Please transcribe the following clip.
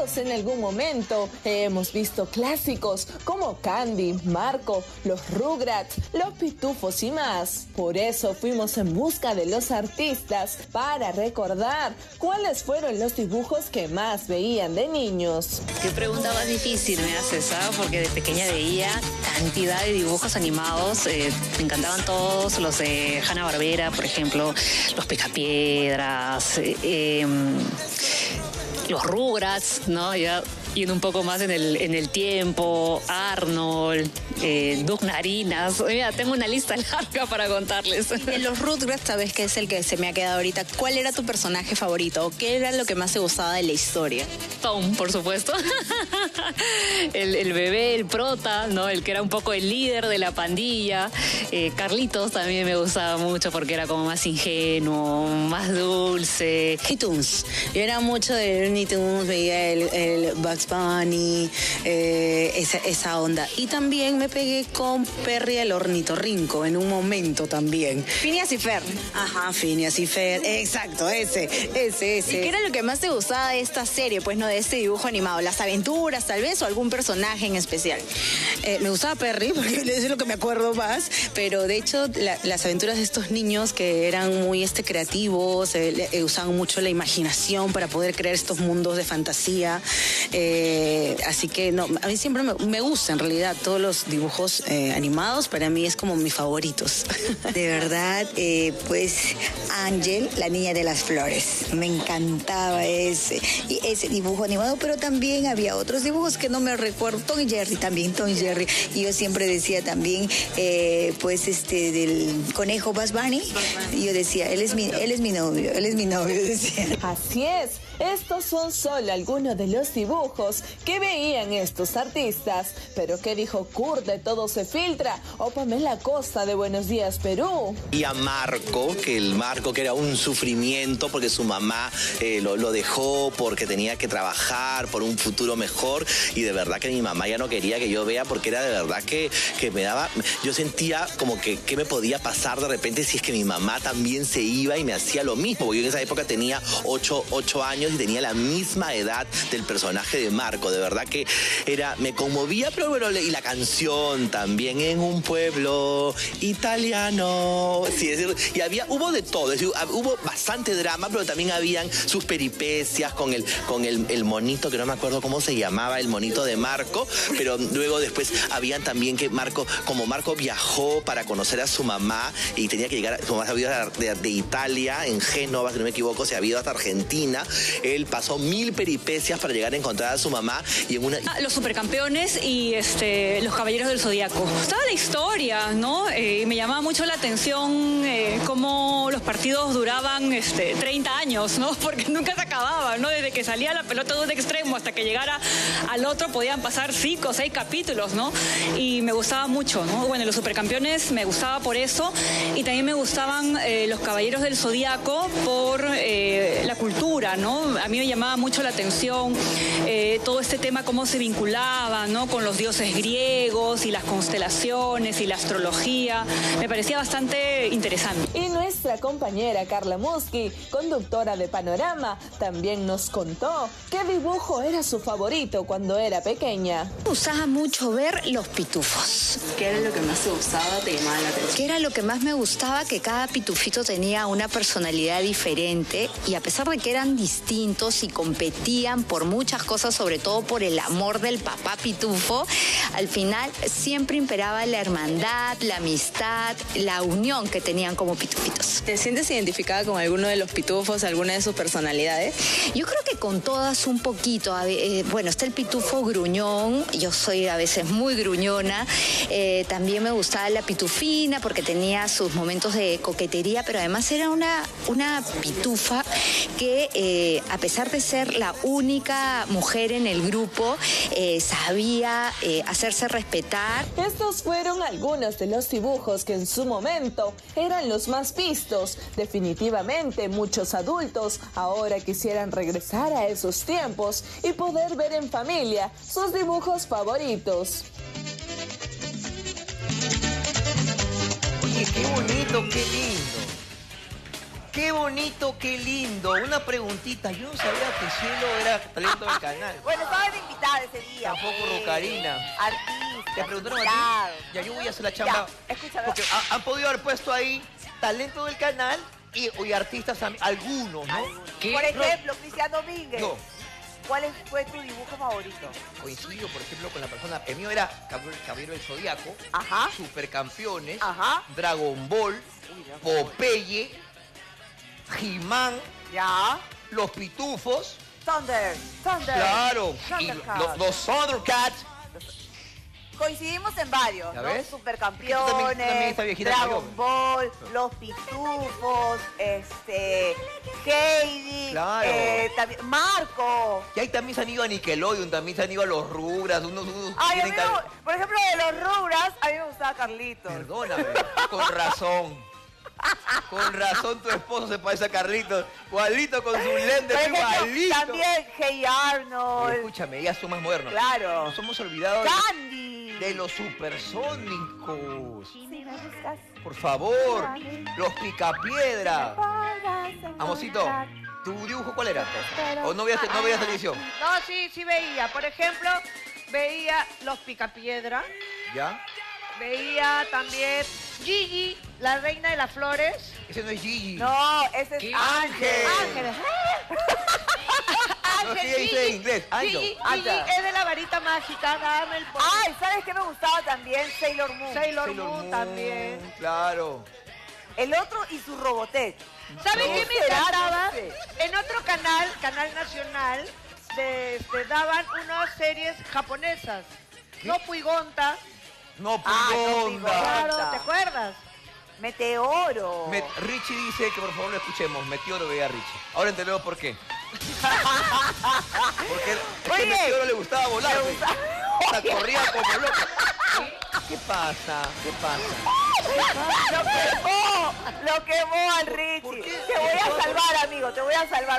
Todos en algún momento hemos visto clásicos como Candy, Marco, los Rugrats, los Pitufos y más. Por eso fuimos en busca de los artistas para recordar cuáles fueron los dibujos que más veían de niños. Qué pregunta más difícil me haces, ¿sabes? Porque de pequeña veía cantidad de dibujos animados. Me encantaban todos, los de Hanna-Barbera, por ejemplo, los Picapiedras, los Rugrats, ¿no? Ya yendo un poco más en el tiempo, Arnold, Doug Narinas. Mira, tengo una lista larga para contarles. De los Rugrats, sabes que es el que se me ha quedado ahorita. ¿Cuál era tu personaje favorito? ¿Qué era lo que más te gustaba de la historia? Tom, por supuesto. el bebé, el prota, ¿no? El que era un poco el líder de la pandilla. Carlitos también me gustaba mucho porque era como más ingenuo, más dulce. Looney Tunes. Yo era mucho de Looney Tunes, veía el Bugs Bunny, esa onda. Y también me pegué con Perry el ornitorrinco en un momento también. Phineas y Ferb. Ajá, Phineas y Ferb, exacto, ese. ¿Y qué era lo que más te gustaba de esta serie, pues no de este dibujo animado? ¿Las aventuras tal vez o algún personaje en especial? Me gustaba Perry, porque es lo que me acuerdo más, pero de hecho las aventuras de estos niños que eran muy creativos, usaban mucho la imaginación para poder crear estos mundos de fantasía. Así que no, a mí siempre me gustan en realidad todos los dibujos animados, para mí es como mis favoritos. De verdad, pues Ángel, la niña de las flores, me encantaba ese dibujo animado, pero también había otros dibujos que no me recuerdo. Tom y Jerry también, Tom y Jerry. Y yo siempre decía también, pues del conejo Bugs Bunny, y yo decía, él es mi novio, decía. Así es, estos son solo algunos de los dibujos que veían estos artistas. Pero ¿qué dijo Kurt de Todo se filtra? O Pamela Costa de Buenos Días, Perú. Y a Marco, que era un sufrimiento porque su mamá lo dejó porque tenía que trabajar por un futuro mejor, y de verdad que mi mamá ya no quería que yo vea porque era de verdad que me daba, yo sentía como que qué me podía pasar de repente si es que mi mamá también se iba y me hacía lo mismo, porque yo en esa época tenía 8 años y tenía la misma edad del personaje de Marco. De verdad que me conmovía, pero bueno, y la canción también, en un pueblo italiano. Sí, es decir, y hubo de todo, es decir, hubo bastante drama, pero también habían sus peripecias con el monito, que no me acuerdo cómo se llamaba, el monito de Marco, pero luego después habían también que Marco viajó para conocer a su mamá y tenía que llegar, su mamá se había ido de Italia, en Génova, si no me equivoco, se había ido hasta Argentina. Él pasó 1000 peripecias para llegar a encontrar a su mamá y en una... Los Supercampeones y los Caballeros del Zodíaco. Estaba la historia, ¿no? Me llamaba mucho la atención cómo los partidos duraban 30 años, ¿no? Porque nunca se acababan, ¿no? Desde que salía la pelota de un extremo hasta que llegara al otro podían pasar 5 o 6 capítulos, ¿no? Y me gustaba mucho, ¿no? Bueno, los Supercampeones me gustaba por eso, y también me gustaban los Caballeros del Zodíaco por la cultura, ¿no? A mí me llamaba mucho la atención todo este tema, cómo se vinculaba, ¿no? Con los dioses griegos y las constelaciones y la astrología. Me parecía bastante interesante. Y nuestra compañera Carla Muschi, conductora de Panorama, también nos contó qué dibujo era su favorito cuando era pequeña. Me gustaba mucho ver los pitufos. ¿Qué era lo que más te gustaba, te llamaba la atención? ¿Qué era lo que más me gustaba? Que cada pitufito tenía una personalidad diferente, y a pesar de que eran distintos y competían por muchas cosas, sobre todo por el amor del papá pitufo, al final siempre imperaba la hermandad, la amistad, la unión que tenían como pitufitos. ¿Te sientes identificada con alguno de los pitufos, alguna de sus personalidades? Yo creo que con todas un poquito. Bueno, está el pitufo gruñón, yo soy a veces muy gruñona. También me gustaba la pitufina porque tenía sus momentos de coquetería, pero además era una pitufa que a pesar de ser la única mujer en el grupo, sabía hacerse respetar. Estos fueron algunos de los dibujos que en su momento eran los más vistos. Definitivamente muchos adultos ahora quisieran regresar a esos tiempos y poder ver en familia sus dibujos favoritos. Oye, qué bonito, qué lindo. Qué bonito, qué lindo. Una preguntita. Yo no sabía que Cielo era talento del canal. Bueno, estaba de invitada ese día. Tampoco pues. Rocarina. Artista. ¿Te preguntaron a invitado. ti? Ya, yo voy a hacer la chamba. Ya, escúchame. Porque han podido haber puesto ahí talento del canal y artistas, algunos, ¿no? ¿Qué? Por ejemplo, Cristian Domínguez. No. ¿Cuál fue tu dibujo favorito? Coincido, por ejemplo, con la persona. El mío era Caballero del Zodíaco. Ajá. Supercampeones. Ajá. Dragon Ball. Popeye. He-Man. Ya. Los Pitufos. Thunder. Claro. Y Thundercats. los Thundercats. Coincidimos en varios, ¿Ya ¿no? ves? Supercampeones, También esta viejita Dragon Ball, Los Pitufos, Heidi, Claro. también, Marco. Y ahí también se han ido a Nickelodeon, también se han ido a los Rugrats, unos Ay, a tienen mí por ejemplo, de los Rugrats, a mí me gustaba Carlitos. Perdóname, con razón. Con razón tu esposo se parece a Carlitos. Igualito con sus lentes, Por ejemplo, igualito. también Hey Arnold. Oye, escúchame, ya son más modernos. Claro. Nos hemos olvidado Candy. de los supersónicos. Si me buscas, Por favor, los Picapiedra. Amorcito, ¿tu dibujo cuál era? ¿O no veías televisión? No, sí veía. Por ejemplo, veía Los Picapiedra. ¿Ya? Veía también Gigi, la reina de las flores. Ese no es Gigi. No, ese es ¿Qué? Ángel. Ángel. No, sí, dice en inglés. Gigi Ángel. es de la varita mágica, dame el poder. Ay, ¿sabes qué me gustaba también? Sailor Moon. Sailor Moon también. Claro. El otro y su Robotech. ¿Sabes No qué me será, encantaba? no sé. En otro canal nacional, daban unas series japonesas. No Puigonta. No, Puigonta. Claro, ¿te acuerdas? Meteoro. Richie dice que por favor lo escuchemos. Meteoro veía a Richie. Ahora entendemos por qué. Porque es que Meteoro le gustaba volar. O sea, corría como loco. ¿Qué pasa? ¿Qué pasa? Lo quemó al Richie. Te voy a salvar, amigo, te voy a salvar.